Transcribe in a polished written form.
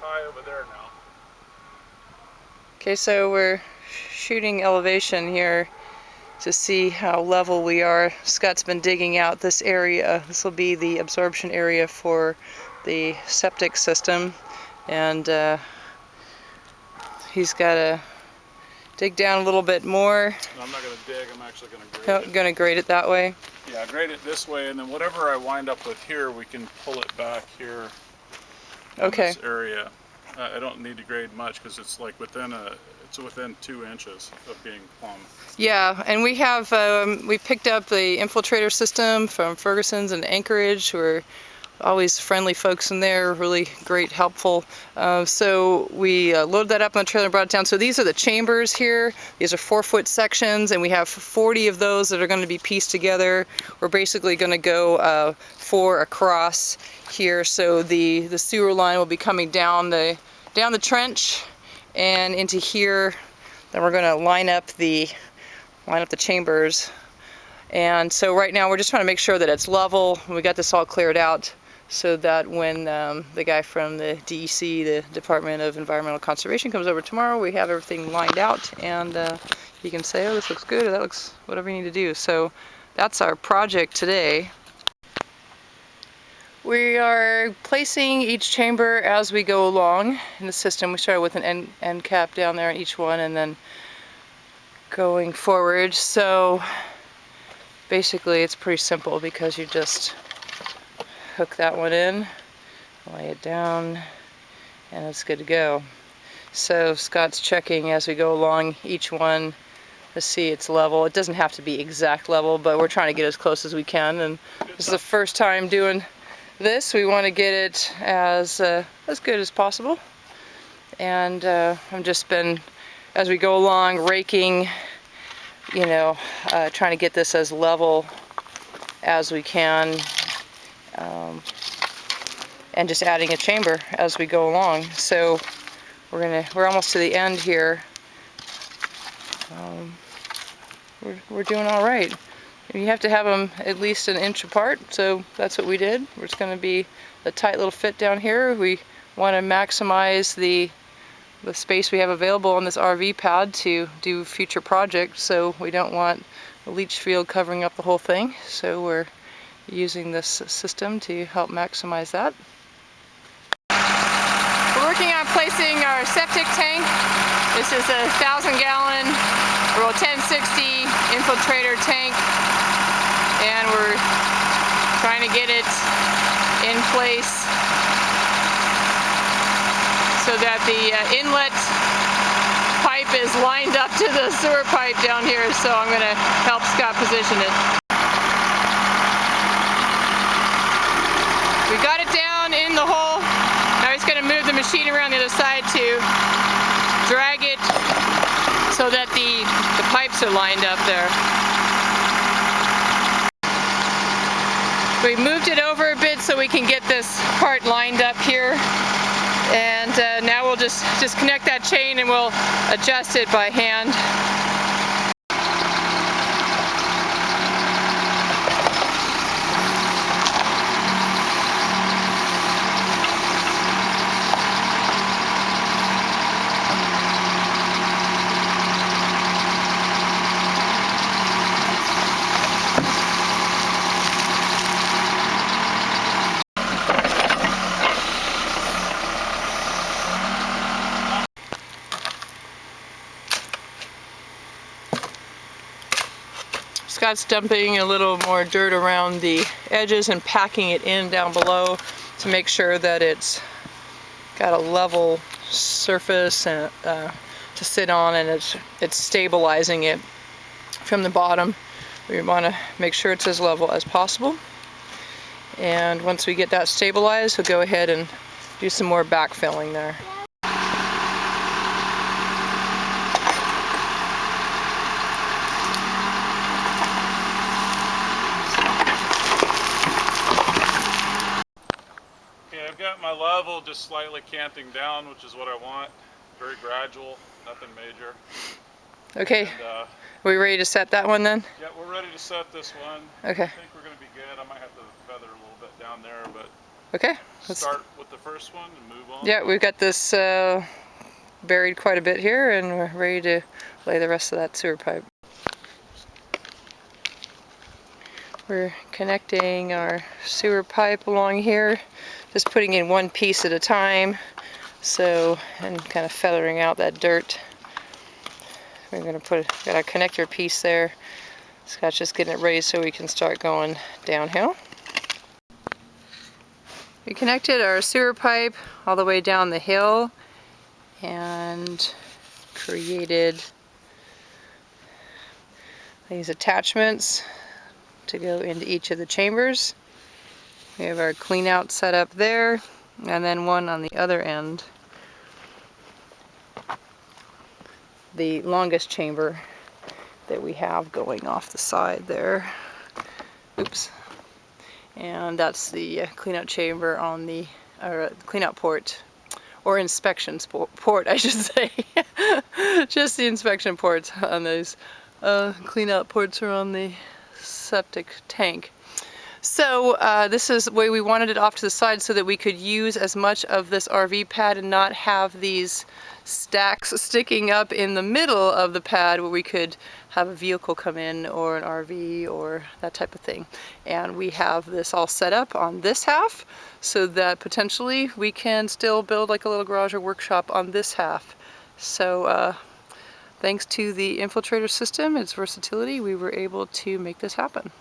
high over there now. Okay, so we're shooting elevation here to see how level we are. Scott's been digging out this area. This will be the absorption area for the septic system, and he's got to dig down a little bit more. No, I'm not going to dig, I'm actually going to grade it. Going to grade it that way? Yeah, grade it this way, and then whatever I wind up with here, we can pull it back here in this area. I don't need to grade much because it's like within 2 inches of being plumb. Yeah, and we have we picked up the Infiltrator system from Ferguson's in Anchorage. We're always friendly folks in there, really great, helpful. So we loaded that up on the trailer and brought it down. So these are the chambers here. These are 4-foot sections, and we have 40 of those that are going to be pieced together. We're basically going to go 4 across here. So the sewer line will be coming down the trench and into here. Then we're going to line up the chambers. And so right now we're just trying to make sure that it's level. We got this all cleared out so that when the guy from the DEC, the Department of Environmental Conservation, comes over tomorrow, we have everything lined out, and he can say, oh, this looks good, or that looks whatever you need to do. So that's our project today. We are placing each chamber as we go along in the system. We started with an end cap down there in each one, and then going forward. So basically it's pretty simple because you just hook that one in, lay it down, and it's good to go. So Scott's checking as we go along each one to see its level. It doesn't have to be exact level, but we're trying to get as close as we can, and this is the first time doing this. We want to get it as good as possible, and I've just been, as we go along, raking, you know, trying to get this as level as we can, and just adding a chamber as we go along. So we're almost to the end here. We're doing all right. You have to have them at least an inch apart, so that's what we did. It's going to be a tight little fit down here. We want to maximize the space we have available on this RV pad to do future projects, so we don't want a leach field covering up the whole thing. So we're using this system to help maximize that. We're working on placing our septic tank. This is a 1,000-gallon Roll 1060 Infiltrator tank, and we're trying to get it in place so that the inlet pipe is lined up to the sewer pipe down here. So I'm going to help Scott position it. We got it down in the hole. Now he's going to move the machine around the other side to drag it so that the pipes are lined up there. We moved it over a bit so we can get this part lined up here, and now we'll just connect that chain and we'll adjust it by hand. Scott's dumping a little more dirt around the edges and packing it in down below to make sure that it's got a level surface and, to sit on, and it's stabilizing it from the bottom. We want to make sure it's as level as possible. And once we get that stabilized, we'll go ahead and do some more backfilling there. I've got my level just slightly canting down, which is what I want. Very gradual, nothing major. Okay, and, are we ready to set that one then? Yeah, we're ready to set this one. Okay. I think we're going to be good. I might have to feather a little bit down there, but Okay. Start with the first one and move on. Yeah, we've got this buried quite a bit here, and we're ready to lay the rest of that sewer pipe. We're connecting our sewer pipe along here, just putting in one piece at a time, and kind of feathering out that dirt. We're going to got a connector piece there. Scott's just getting it ready so we can start going downhill. We connected our sewer pipe all the way down the hill and created these attachments to go into each of the chambers. We have our clean out set up there, and then one on the other end. The longest chamber that we have going off the side there. Oops. And that's the clean out chamber on the clean out port, or inspection port, I should say. Just the inspection ports on those. Clean out ports are on the septic tank. So this is the way we wanted it off to the side so that we could use as much of this RV pad and not have these stacks sticking up in the middle of the pad where we could have a vehicle come in or an RV or that type of thing. And we have this all set up on this half so that potentially we can still build like a little garage or workshop on this half. So thanks to the Infiltrator system, its versatility, we were able to make this happen.